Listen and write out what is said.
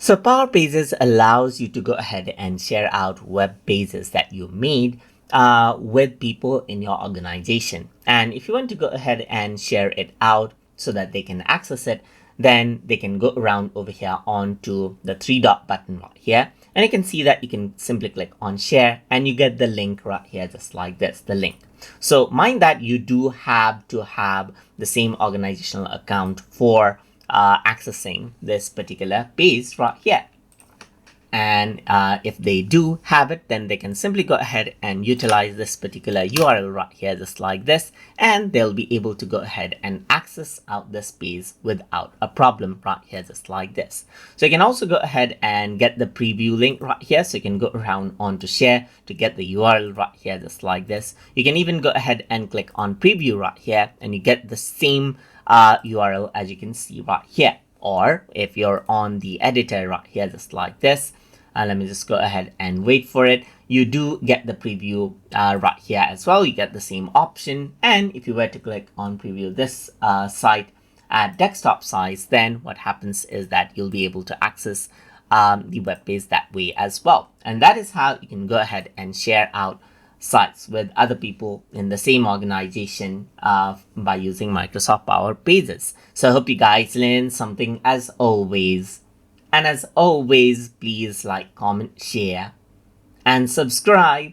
So Power Pages allows you to go ahead and share out web pages that you made with people in your organization. And if you want to go ahead and share it out so that they can access it, then they can go around over here onto the three dot button right here. And you can see that you can simply click on share and you get the link right here, just like this, the link. So mind that you do have to have the same organizational account for accessing this particular page right here. And if they do have it, then they can simply go ahead and utilize this particular URL right here, just like this, and they'll be able to go ahead and access out this page without a problem right here, just like this. So you can also go ahead and get the preview link right here. So you can go around on to share to get the URL right here, just like this. You can even go ahead and click on preview right here and you get the same URL as you can see right here. Or if you're on the editor right here, just like this, let me just go ahead and wait for it. You do get the preview right here as well. You get the same option. And if you were to click on preview this site at desktop size, then what happens is that you'll be able to access the web page that way as well. And that is how you can go ahead and share out sites with other people in the same organization by using Microsoft Power Pages. So I hope you guys learned something as always. And as always, please like, comment, share, and subscribe.